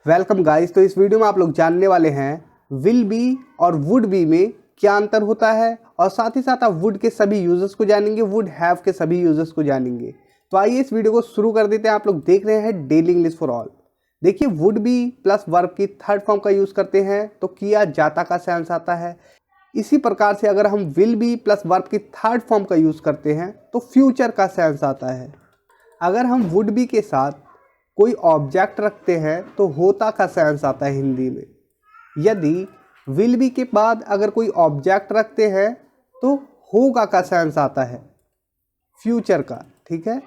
Welcome guys. तो इस video में आप लोग जानने वाले हैं विल बी और वुड बी में क्या अंतर होता है और साथ ही साथ आप वुड के सभी यूजर्स को जानेंगे, वुड हैव के सभी यूजर्स को जानेंगे। तो आइए इस वीडियो को शुरू कर देते हैं। आप लोग देख रहे हैं डेली इंग्लिश फॉर ऑल। देखिए, वुड बी प्लस वर्ब की थर्ड फॉर्म का यूज करते हैं तो किया जाता का सेंस आता है। इसी प्रकार से अगर हम विल बी प्लस वर्ब की थर्ड फॉर्म का यूज करते हैं तो फ्यूचर का सेंस आता है। अगर हम वुड बी के साथ कोई ऑब्जेक्ट रखते हैं तो होता का सेंस आता है हिंदी में। यदि विल बी के बाद अगर कोई ऑब्जेक्ट रखते हैं तो होगा का सेंस आता है फ्यूचर का। ठीक है,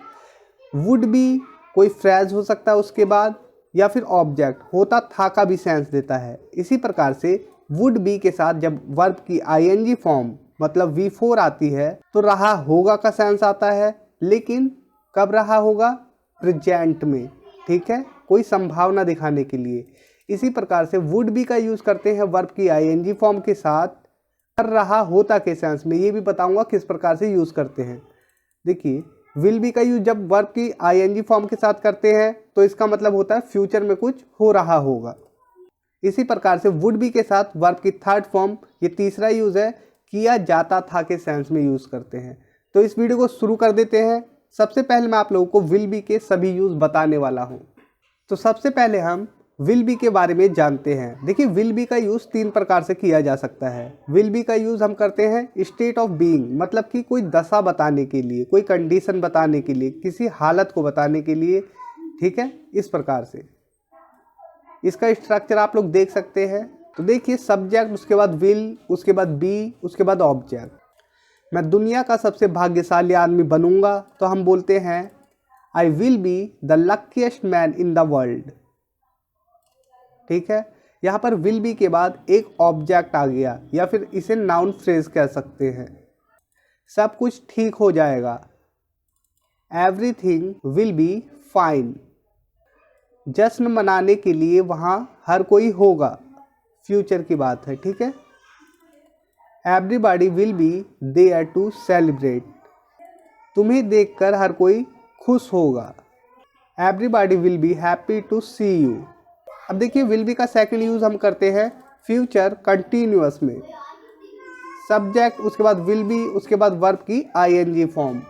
वुड बी कोई फ्रेज हो सकता है उसके बाद, या फिर ऑब्जेक्ट होता था का भी सेंस देता है। इसी प्रकार से वुड बी के साथ जब वर्ब की आईएनजी फॉर्म मतलब V4 आती है तो रहा होगा का सेंस आता है, लेकिन कब रहा होगा? प्रेजेंट में। ठीक है, कोई संभावना दिखाने के लिए। इसी प्रकार से वुड बी का यूज करते हैं वर्ब की आईएनजी फॉर्म के साथ कर रहा होता के सेंस में। ये भी बताऊंगा किस प्रकार से यूज करते हैं। देखिए, विल बी का यूज जब वर्ब की आईएनजी फॉर्म के साथ करते हैं तो इसका मतलब होता है फ्यूचर में कुछ हो रहा होगा। इसी प्रकार से वुड बी के साथ वर्ब की थर्ड फॉर्म, ये तीसरा यूज है, किया जाता था के सेंस में यूज करते हैं। तो इस वीडियो को शुरू कर देते हैं। सबसे पहले मैं आप लोगों को विल बी के सभी यूज बताने वाला हूं। तो सबसे पहले हम विल बी के बारे में जानते हैं। देखिए, विल बी का यूज तीन प्रकार से किया जा सकता है। विल बी का यूज हम करते हैं स्टेट ऑफ बीइंग, मतलब कि कोई दशा बताने के लिए, कोई कंडीशन बताने के लिए, किसी हालत को बताने के लिए। ठीक है, इस प्रकार से इसका स्ट्रक्चर आप लोग देख सकते हैं। तो देखिए, सब्जेक्ट, उसके बाद विल, उसके बाद बी, उसके बाद ऑब्जेक्ट। मैं दुनिया का सबसे भाग्यशाली आदमी बनूंगा तो हम बोलते हैं आई will be the luckiest man in the world. ठीक है, यहाँ पर विल बी के बाद एक ऑब्जेक्ट आ गया, या फिर इसे नाउन फ्रेज कह सकते हैं। सब कुछ ठीक हो जाएगा, एवरीथिंग विल बी फाइन। जश्न मनाने के लिए वहाँ हर कोई होगा, फ्यूचर की बात है। ठीक है, everybody will be there to celebrate. तुम्हें देखकर हर कोई खुश होगा, everybody will be happy to see you. अब देखिए, विल बी का सेकंड यूज हम करते हैं फ्यूचर कंटिन्यूअस में। सब्जेक्ट, उसके बाद विल बी, उसके बाद वर्ब की आईएनजी फॉर्म।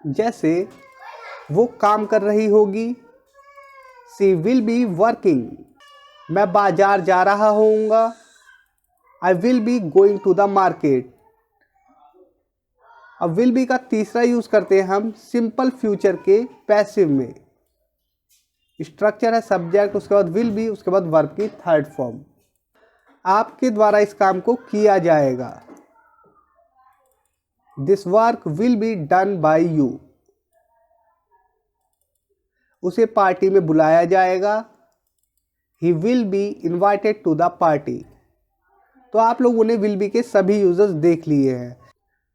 जैसे वो काम कर रही होगी, सी विल बी वर्किंग। मैं बाजार जा रहा होऊंगा, I will be going to the market. अब विल बी का तीसरा यूज करते हैं हम सिंपल फ्यूचर के पैसिव में। स्ट्रक्चर है सब्जेक्ट, उसके बाद विल बी, उसके बाद वर्ब की थर्ड फॉर्म। आपके द्वारा इस काम को किया जाएगा, this work will be done by you. उसे पार्टी में बुलाया जाएगा, he will be invited to the party. तो आप लोगों ने विल बी के सभी यूजर्स देख लिए हैं।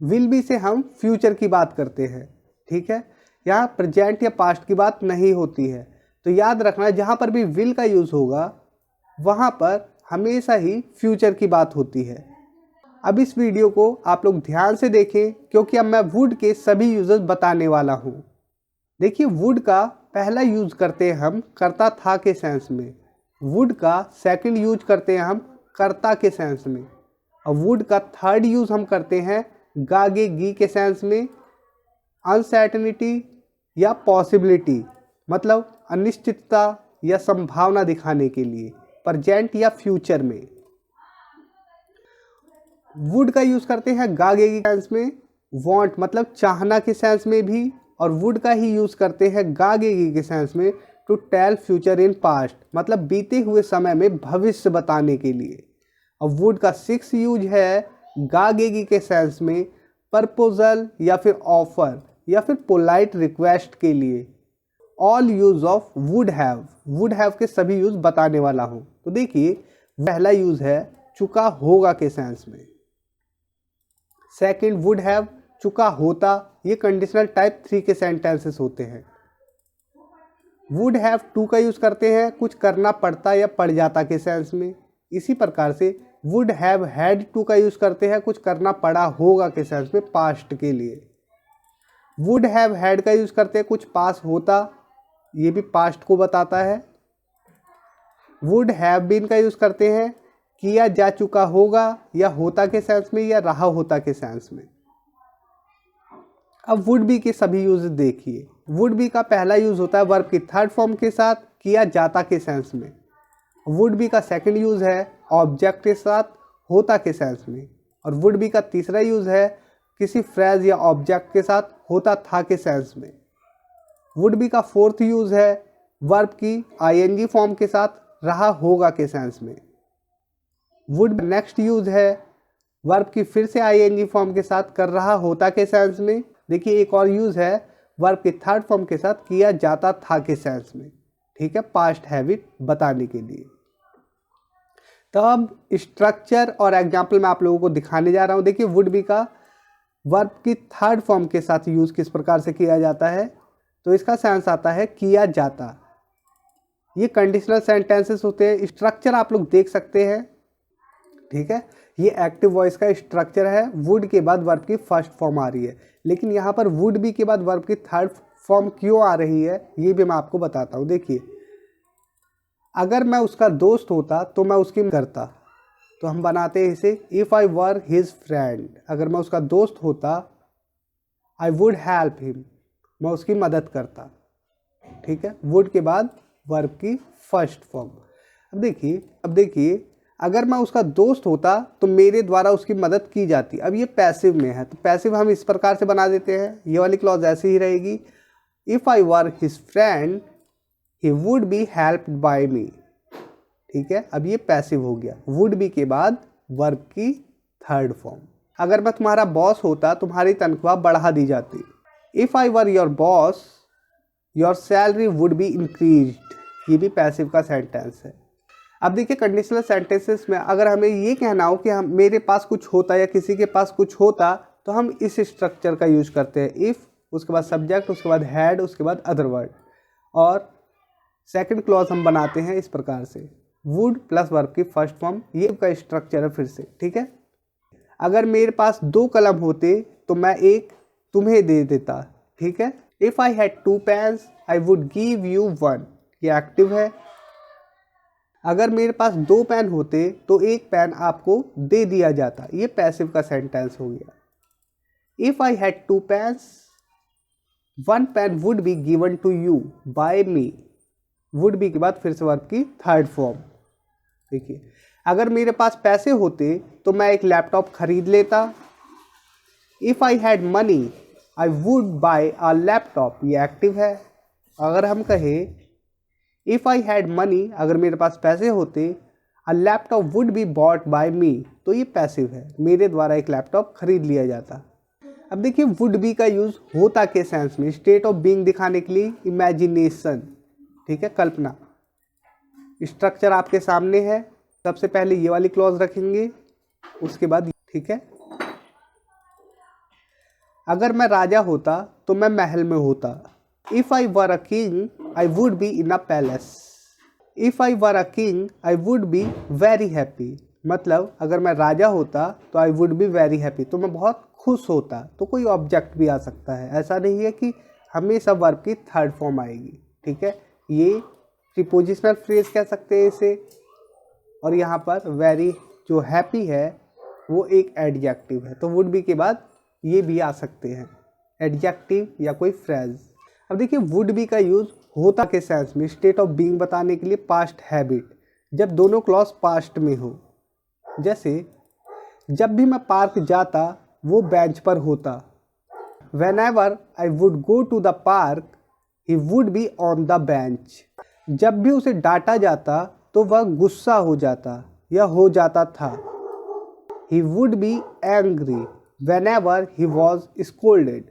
विल बी से हम फ्यूचर की बात करते हैं। ठीक है, यहाँ प्रेजेंट या पास्ट की बात नहीं होती है। तो याद रखना, जहाँ पर भी विल का यूज होगा वहाँ पर हमेशा ही फ्यूचर की बात होती है। अब इस वीडियो को आप लोग ध्यान से देखें, क्योंकि अब मैं वुड के सभी यूजर्स बताने वाला हूँ। देखिए, वुड का पहला यूज करते हैं हम करता था के सेंस में। वुड का सेकंड यूज करते हैं हम कर्ता के सेंस में। और वुड का थर्ड यूज हम करते हैं गागेगी के सेंस में, अनसर्टेनिटी या पॉसिबिलिटी, मतलब अनिश्चितता या संभावना दिखाने के लिए, प्रेजेंट या फ्यूचर में। वुड का यूज करते हैं गागेगी के सेंस में, वांट मतलब चाहना के सेंस में भी, और वुड का ही यूज करते हैं गागेगी के सेंस में to tell future in past, मतलब बीते हुए समय में भविष्य बताने के लिए। और वुड का सिक्स यूज है गागेगी के सेंस में प्रपोजल या फिर ऑफर या फिर पोलाइट रिक्वेस्ट के लिए। All use of would have के सभी यूज बताने वाला हूं। तो देखिए, पहला यूज है चुका होगा के सेंस में। सेकंड, वुड हैव चुका होता, ये कंडीशनल टाइप 3 के सेंटेंसेस होते हैं। वुड हैव टू का यूज करते हैं कुछ करना पड़ता या पड़ जाता के सेंस में। इसी प्रकार से वुड हैव हैड टू का यूज करते हैं कुछ करना पड़ा होगा के सेंस में, पास्ट के लिए। वुड हैव हैड का यूज करते हैं कुछ पास होता, ये भी पास्ट को बताता है। वुड हैव बीन का यूज़ करते हैं किया जा चुका होगा या होता के सेंस में या रहा होता के सेंस में। अब वुड बी के सभी यूज देखिए। वुड बी का पहला यूज होता है वर्ब की थर्ड फॉर्म के साथ किया जाता के सेंस में। वुड बी का सेकंड यूज है ऑब्जेक्ट के साथ होता के सेंस में। और वुड बी का तीसरा यूज है किसी फ्रेज या ऑब्जेक्ट के साथ होता था के सेंस में। वुड बी का फोर्थ यूज है वर्ब की आईएनजी फॉर्म के साथ रहा होगा के सेंस में। वुड नेक्स्ट यूज है वर्ब की फिर से आईएनजी फॉर्म के साथ कर रहा होता के सेंस में। देखिए एक और यूज है वर्ब की थर्ड फॉर्म के साथ किया जाता था के सेंस में, ठीक है, पास्ट हैबिट बताने के लिए। तो अब स्ट्रक्चर और एग्जाम्पल मैं आप लोगों को दिखाने जा रहा हूँ। देखिए वुड बी का वर्ब की थर्ड फॉर्म के साथ यूज किस प्रकार से किया जाता है, तो इसका सेंस आता है किया जाता। ये कंडीशनल सेंटेंसेस होते हैं। स्ट्रक्चर आप लोग देख सकते हैं, ठीक है, ये एक्टिव वॉइस का स्ट्रक्चर है। वुड के बाद वर्ब की फर्स्ट फॉर्म आ रही है, लेकिन यहाँ पर वुड बी के बाद वर्ब की थर्ड फॉर्म क्यों आ रही है ये भी मैं आपको बताता हूँ। देखिए अगर मैं उसका दोस्त होता तो मैं उसकी करता, तो हम बनाते हैं इसे if I were his friend. अगर मैं उसका दोस्त होता आई वुड हेल्प हिम, मैं उसकी मदद करता, ठीक है, वुड के बाद वर्ब की फर्स्ट फॉर्म। अब देखिए अगर मैं उसका दोस्त होता तो मेरे द्वारा उसकी मदद की जाती। अब ये पैसिव में है, तो पैसिव हम इस प्रकार से बना देते हैं, ये वाली क्लॉज ऐसी ही रहेगी, if I were his friend he would be helped by me, ठीक है। अब ये पैसिव हो गया, वुड बी के बाद वर्ब की थर्ड फॉर्म। अगर मैं तुम्हारा बॉस होता तुम्हारी तनख्वाह बढ़ा दी जाती। If I were your boss your salary would be increased, ये भी पैसिव का सेंटेंस है। अब देखिए कंडीशनल सेंटेंसेस में अगर हमें ये कहना हो कि हम मेरे पास कुछ होता या किसी के पास कुछ होता, तो हम इस स्ट्रक्चर का यूज करते हैं, इफ़, उसके बाद सब्जेक्ट, उसके बाद हैड, उसके बाद अदर वर्ड। और सेकंड क्लॉज हम बनाते हैं इस प्रकार से, वुड प्लस वर्ब की फर्स्ट फॉर्म, ये का स्ट्रक्चर है फिर से, ठीक है। अगर मेरे पास 2 कलम होते तो मैं एक तुम्हें दे देता, ठीक है। If I had 2 pens I would give you 1, ये एक्टिव है। अगर मेरे पास 2 पेन होते तो एक पेन आपको दे दिया जाता, ये पैसिव का सेंटेंस हो गया। If I had 2 pens 1 pen would be given to you by me, would be के बाद फिर से वर्ब की थर्ड फॉर्म। देखिए अगर मेरे पास पैसे होते तो मैं एक लैपटॉप खरीद लेता। If I had money I would buy a laptop, ये एक्टिव है। अगर हम कहें इफ़ आई हैड मनी, अगर मेरे पास पैसे होते, a laptop would be bought by me, तो ये पैसिव है, मेरे द्वारा एक लैपटॉप खरीद लिया जाता। अब देखिए वुड बी का यूज़ होता के सेंस में, स्टेट ऑफ बीइंग दिखाने के लिए, इमेजिनेशन, ठीक है, कल्पना। स्ट्रक्चर आपके सामने है। सबसे पहले ये वाली क्लॉज रखेंगे, उसके बाद, ठीक है। अगर मैं राजा होता तो मैं महल में होता। If I were a king I would be in a palace. If I were a king I would be very happy, मतलब अगर मैं राजा होता तो I would be very happy, तो मैं बहुत खुश होता। तो कोई ऑब्जेक्ट भी आ सकता है, ऐसा नहीं है कि हमेशा वर्ब की थर्ड फॉर्म आएगी, ठीक है। ये प्रीपोजिशनल फ्रेज कह सकते हैं इसे। और यहाँ पर वेरी जो हैप्पी है वो एक एडजेक्टिव है, तो वुड बी के बाद ये भी आ सकते हैं, एडजेक्टिव या कोई फ्रेज। अब देखिए वुड बी का यूज़ होता के सेंस में, स्टेट ऑफ बीइंग बताने के लिए, पास्ट हैबिट, जब दोनों क्लॉज पास्ट में हो। जैसे जब भी मैं पार्क जाता वो बेंच पर होता। Whenever I would go to the park, he would be on the bench. जब भी उसे डांटा जाता तो वह गुस्सा हो जाता या हो जाता था। He would be angry whenever he was scolded.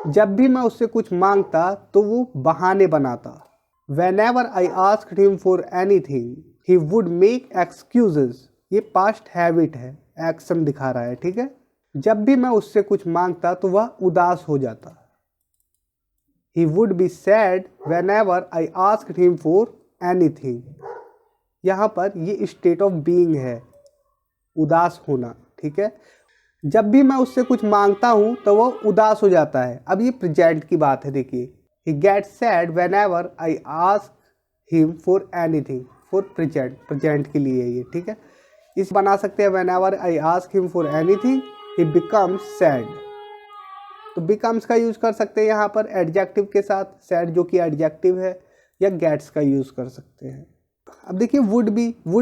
जब भी मैं उससे कुछ मांगता तो वो बहाने बनाता। Whenever I asked him for anything, he would make excuses. ये पास्ट हैबिट है, एक्शन दिखा रहा है, ठीक है। जब भी मैं उससे कुछ मांगता तो वह उदास हो जाता। He would be sad whenever I asked him for anything. यहाँ पर ये स्टेट ऑफ बीइंग है, उदास होना, ठीक है। जब भी मैं उससे कुछ मांगता हूँ तो वह उदास हो जाता है। अब ये प्रेजेंट की बात है, देखिए He gets sad whenever I ask him for anything. For present के लिए ये, ठीक है। इस बना सकते हैं whenever I ask him for anything he becomes sad। तो becomes का यूज़ कर सकते हैं यहाँ पर एडजेक्टिव के साथ, sad जो कि एडजेक्टिव है, या gets का यूज़ कर सकते हैं। अब देखिए वुड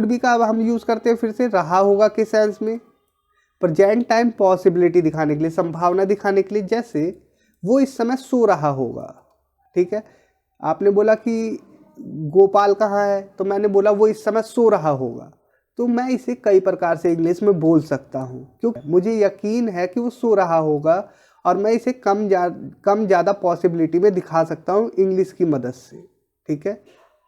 बी का अब हम यूज़ करते हैं फिर से रहा होगा के सेंस में, प्रेजेंट टाइम पॉसिबिलिटी दिखाने के लिए, संभावना दिखाने के लिए, जैसे वो इस समय सो रहा होगा, ठीक है। आपने बोला कि गोपाल कहाँ है, तो मैंने बोला वो इस समय सो रहा होगा, तो मैं इसे कई प्रकार से इंग्लिश में बोल सकता हूँ क्योंकि मुझे यकीन है कि वो सो रहा होगा, और मैं इसे कम ज़्यादा पॉसिबिलिटी में दिखा सकता हूँ इंग्लिश की मदद से, ठीक है।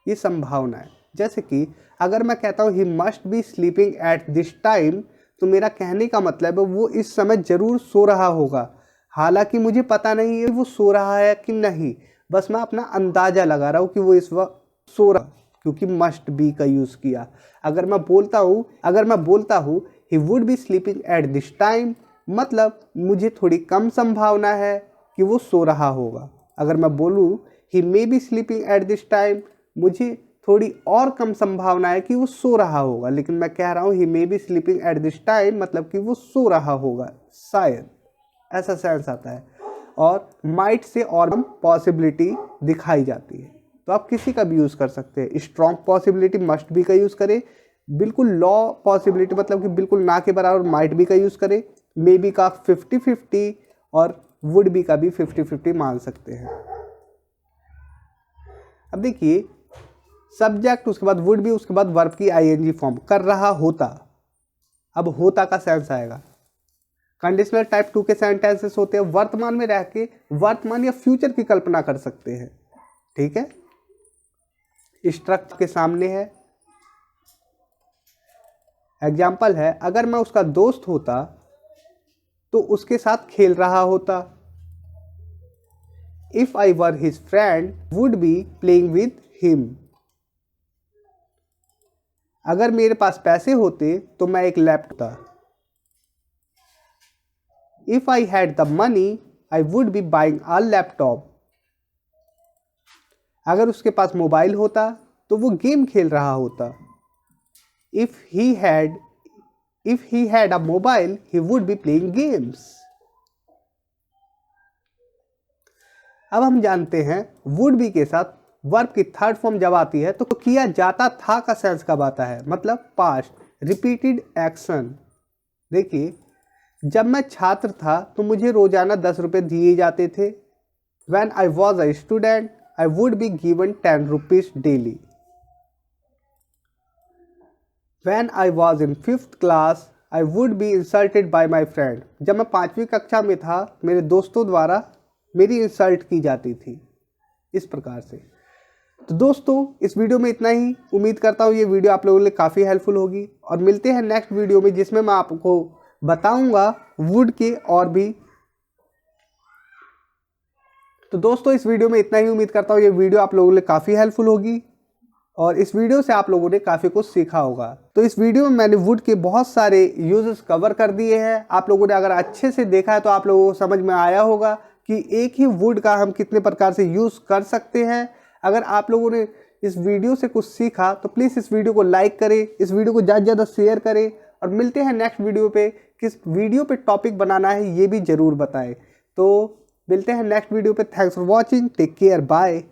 ये संभावना है। जैसे कि अगर मैं कहता हूँ he must be sleeping at this time, तो मेरा कहने का मतलब है वो इस समय ज़रूर सो रहा होगा, हालांकि मुझे पता नहीं है वो सो रहा है कि नहीं, बस मैं अपना अंदाज़ा लगा रहा हूँ कि वो इस वक्त सो रहा, क्योंकि मस्ट बी का यूज़ किया। अगर मैं बोलता हूँ ही would B sleeping at this time, मतलब मुझे थोड़ी कम संभावना है कि वो सो रहा होगा। अगर मैं बोलूँ he may be sleeping at this time, मुझे थोड़ी और कम संभावना है कि वो सो रहा होगा, लेकिन मैं कह रहा हूँ he may be sleeping at this time, मतलब कि वो सो रहा होगा शायद, ऐसा सेंस आता है। और माइट से और कम पॉसिबिलिटी दिखाई जाती है, तो आप किसी का भी यूज़ कर सकते हैं। स्ट्रॉन्ग पॉसिबिलिटी मस्ट बी का यूज़ करें, बिल्कुल लो पॉसिबिलिटी मतलब कि बिल्कुल ना के बराबर माइट बी का यूज़ करें, मे बी का 50-50 और वुड बी का भी 50-50 मान सकते हैं। अब देखिए सब्जेक्ट, उसके बाद वुड बी, उसके बाद वर्ब की आईएनजी फॉर्म, कर रहा होता। अब होता का सेंस आएगा। कंडीशनल टाइप 2 के सेंटेंसेस होते हैं, वर्तमान में रह के वर्तमान या फ्यूचर की कल्पना कर सकते हैं, ठीक है। स्ट्रक्चर के सामने है। एग्जाम्पल है, अगर मैं उसका दोस्त होता तो उसके साथ खेल रहा होता। If I were his friend would be playing with him. अगर मेरे पास पैसे होते तो मैं एक लैपटॉप था। If I had the money I would be buying a laptop. अगर उसके पास मोबाइल होता तो वो गेम खेल रहा होता। If he had a mobile he would be playing games. अब हम जानते हैं वुड बी के साथ वर्ब की थर्ड फॉर्म जब आती है तो किया जाता था का सेंस कब आता है, मतलब पास्ट रिपीटेड एक्शन। देखिए जब मैं छात्र था तो मुझे रोजाना 10 रुपये दिए जाते थे। When I was a student, I would be given 10 rupees daily. When I was in 5th class, I would be insulted by my friend. जब मैं 5वीं कक्षा में था मेरे दोस्तों द्वारा मेरी इंसल्ट की जाती थी। इस प्रकार से। तो दोस्तों इस वीडियो में इतना ही। उम्मीद करता हूँ ये वीडियो आप लोगों के लिए काफ़ी हेल्पफुल होगी, और मिलते हैं नेक्स्ट वीडियो में जिसमें मैं आपको बताऊंगा वुड के और भी। तो दोस्तों इस वीडियो में इतना ही। उम्मीद करता हूँ ये वीडियो आप लोगों के लिए काफ़ी हेल्पफुल होगी, और इस वीडियो से आप लोगों ने काफ़ी कुछ सीखा होगा। तो इस वीडियो में मैंने वुड के बहुत सारे यूजेस कवर कर दिए हैं। आप लोगों ने अगर अच्छे से देखा है तो आप लोगों को समझ में आया होगा कि एक ही वुड का हम कितने प्रकार से यूज़ कर सकते हैं। अगर आप लोगों ने इस वीडियो से कुछ सीखा तो प्लीज़ इस वीडियो को लाइक करें, इस वीडियो को ज़्यादा से ज़्यादा शेयर करें, और मिलते हैं नेक्स्ट वीडियो पे। किस वीडियो पे टॉपिक बनाना है ये भी ज़रूर बताएं। तो मिलते हैं नेक्स्ट वीडियो पे। Thanks for watching, take care, bye.